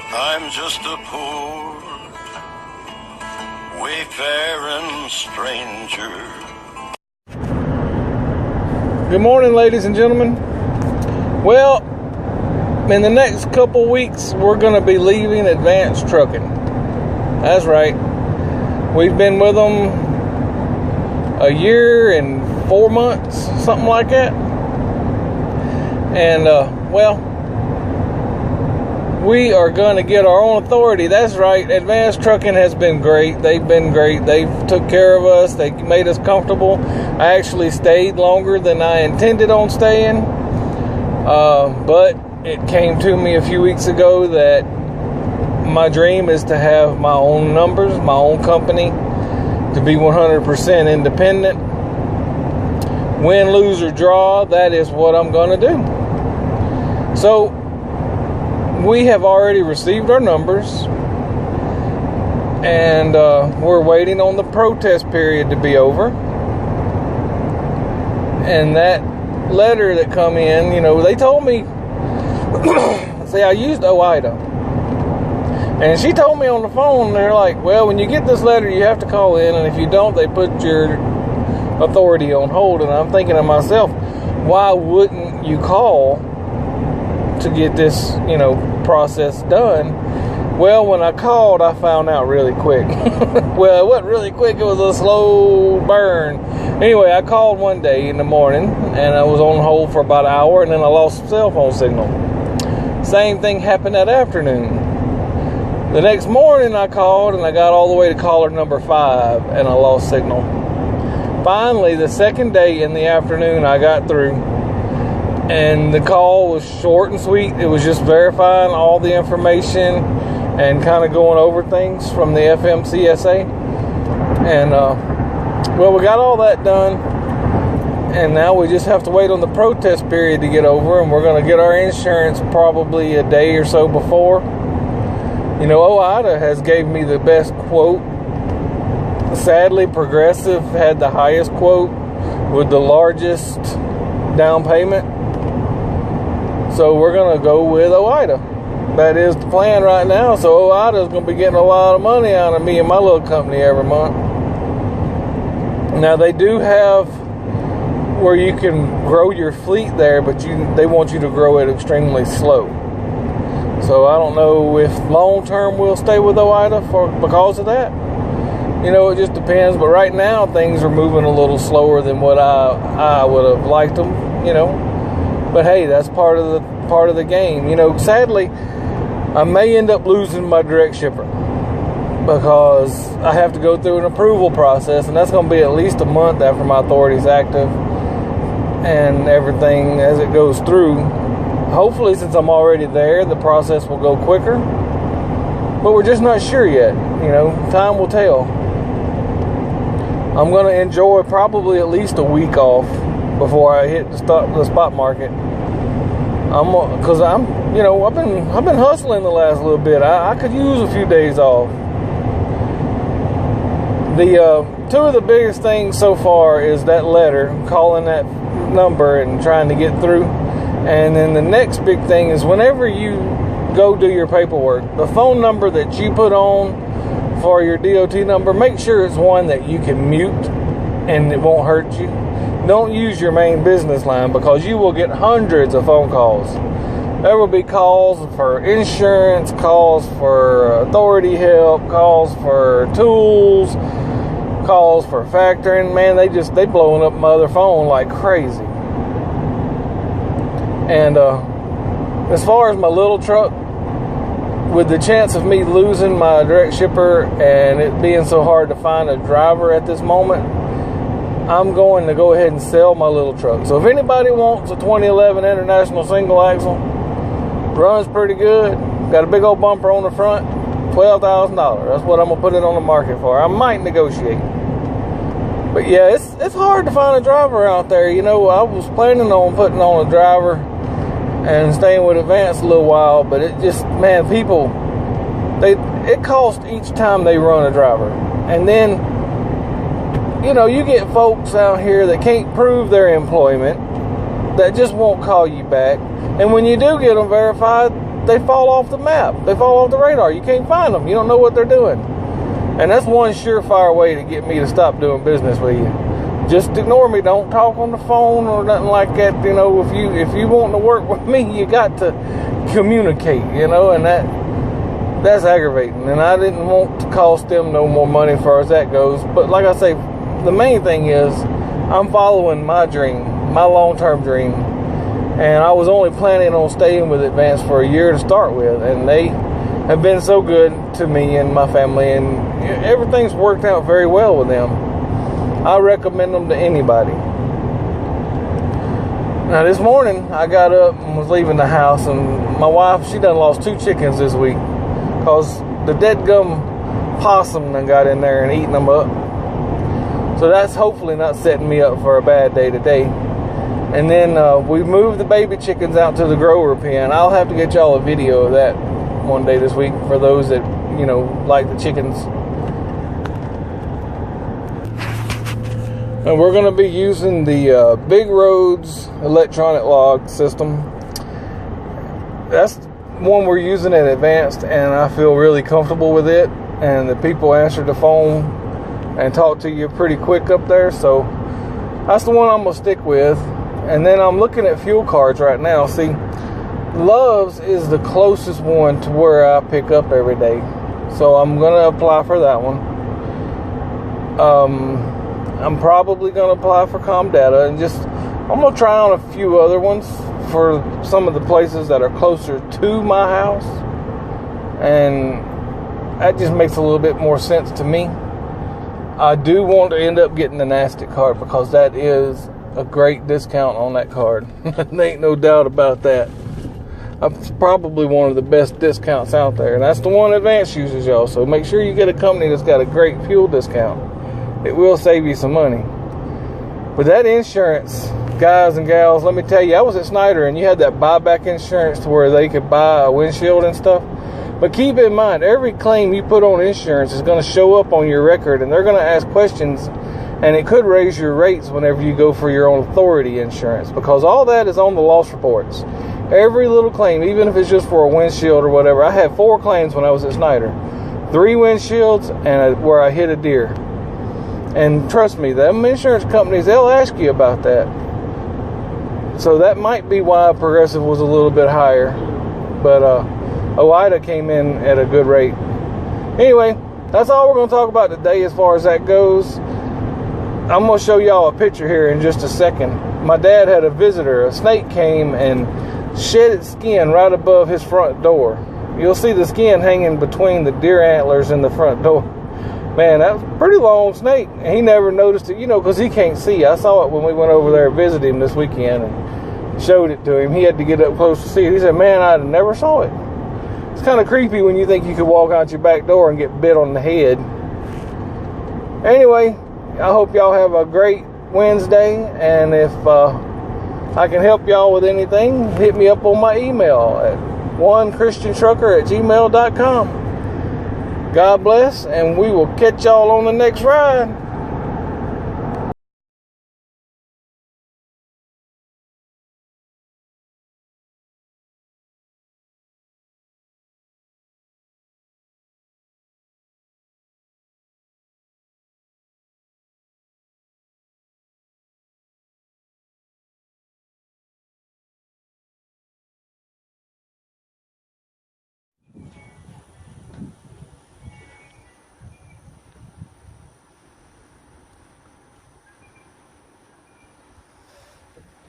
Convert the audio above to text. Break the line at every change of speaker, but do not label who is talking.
I'm just a poor wayfaring stranger.
Good morning, ladies and gentlemen. Well, in the next couple weeks, we're going to be leaving Advanced Trucking. That's right. We've been with them a year and 4 months, something like that. And, we are going to get our own authority. That's right. Advanced Trucking has been great. They've been great. They took care of us. They made us comfortable. I actually stayed longer than I intended on staying. But it came to me a few weeks ago that my dream is to have my own numbers, my own company, to be 100% independent. Win, lose, or draw, that is what I'm going to do. So, we have already received our numbers, and we're waiting on the protest period to be over. And that letter that come in, they told me, see, I used OOIDA, and she told me on the phone, they're like, well, when you get this letter, you have to call in, and if you don't, they put your authority on hold. And I'm thinking to myself, why wouldn't you call to get this, process done? Well, when I called, I found out really quick. Well, it wasn't really quick, it was a slow burn. Anyway, I called one day in the morning, and I was on hold for about an hour, and then I lost cell phone signal. Same thing happened that afternoon. The next morning, I called, and I got all the way to caller number 5, and I lost signal. Finally, the second day in the afternoon, I got through. And the call was short and sweet. It was just verifying all the information and kind of going over things from the FMCSA. And, we got all that done. And now we just have to wait on the protest period to get over. And we're going to get our insurance probably a day or so before. OOIDA has gave me the best quote. Sadly, Progressive had the highest quote with the largest down payment. So we're going to go with OOIDA. That is the plan right now. So OOIDA is going to be getting a lot of money out of me and my little company every month. Now they do have where you can grow your fleet there, but they want you to grow it extremely slow. So I don't know if long term we'll stay with OOIDA because of that. It just depends. But right now things are moving a little slower than what I would have liked them. But hey, that's part of the game. Sadly, I may end up losing my direct shipper because I have to go through an approval process, and that's going to be at least a month after my authority's active and everything as it goes through. Hopefully, since I'm already there, the process will go quicker. But we're just not sure yet. Time will tell. I'm going to enjoy probably at least a week off before I hit the spot market. Because I've been hustling the last little bit. I could use a few days off. The two of the biggest things so far is that letter, calling that number and trying to get through. And then the next big thing is whenever you go do your paperwork, the phone number that you put on for your DOT number, make sure it's one that you can mute and it won't hurt you. Don't use your main business line because you will get hundreds of phone calls. There will be calls for insurance, calls for authority help, calls for tools, calls for factoring. Man, they blowing up my other phone like crazy. And as far as my little truck, with the chance of me losing my direct shipper and it being so hard to find a driver at this moment, I'm going to go ahead and sell my little truck. So if anybody wants a 2011 International single axle, runs pretty good, got a big old bumper on the front, $12,000. That's what I'm going to put it on the market for. I might negotiate. But yeah, it's hard to find a driver out there. I was planning on putting on a driver and staying with Advance a little while, but it just, man, people, it costs each time they run a driver. And then, you get folks out here that can't prove their employment, that just won't call you back. And when you do get them verified, they fall off the map. They fall off the radar. You can't find them. You don't know what they're doing. And that's one surefire way to get me to stop doing business with you. Just ignore me. Don't talk on the phone or nothing like that. You know, if you want to work with me, you got to communicate, you know, and that's aggravating. And I didn't want to cost them no more money as far as that goes. But like I say, the main thing is I'm following my dream, my long-term dream. And I was only planning on staying with Advance for a year to start with. And they have been so good to me and my family. And everything's worked out very well with them. I recommend them to anybody. Now this morning I got up and was leaving the house, and my wife, she done lost 2 chickens this week because the deadgum possum done got in there and eating them up. So that's hopefully not setting me up for a bad day today. And then we moved the baby chickens out to the grower pen. I'll have to get y'all a video of that one day this week for those that, you know, like the chickens. And we're going to be using the Big Roads electronic log system. That's one we're using at Advanced, and I feel really comfortable with it. And the people answer the phone and talk to you pretty quick up there. So that's the one I'm going to stick with. And then I'm looking at fuel cards right now. See, Love's is the closest one to where I pick up every day. So I'm going to apply for that one. I'm probably going to apply for ComData, and I'm going to try on a few other ones for some of the places that are closer to my house. And that just makes a little bit more sense to me. I do want to end up getting the NASTC card because that is a great discount on that card. There ain't no doubt about that. It's probably one of the best discounts out there. And that's the one Advance uses, y'all. So make sure you get a company that's got a great fuel discount. It will save you some money. But that insurance, guys and gals, let me tell you, I was at Snyder and you had that buyback insurance to where they could buy a windshield and stuff. But keep in mind, every claim you put on insurance is going to show up on your record, and they're going to ask questions, and it could raise your rates whenever you go for your own authority insurance, because all that is on the loss reports. Every little claim, even if it's just for a windshield or whatever. I had 4 claims when I was at Snyder. 3 windshields and where I hit a deer. And trust me, them insurance companies, they'll ask you about that. So that might be why Progressive was a little bit higher. But OIDA came in at a good rate. Anyway, that's all we're going to talk about today as far as that goes. I'm going to show y'all a picture here in just a second. My dad had a visitor. A snake came and shed its skin right above his front door. You'll see the skin hanging between the deer antlers in the front door. Man, that was a pretty long snake. He never noticed it, because he can't see. I saw it when we went over there and visited him this weekend and showed it to him. He had to get up close to see it. He said, man, I never saw it. It's kind of creepy when you think you could walk out your back door and get bit on the head. Anyway, I hope y'all have a great Wednesday. And if I can help y'all with anything, hit me up on my email at onechristiantrucker@gmail.com. God bless, and we will catch y'all on the next ride.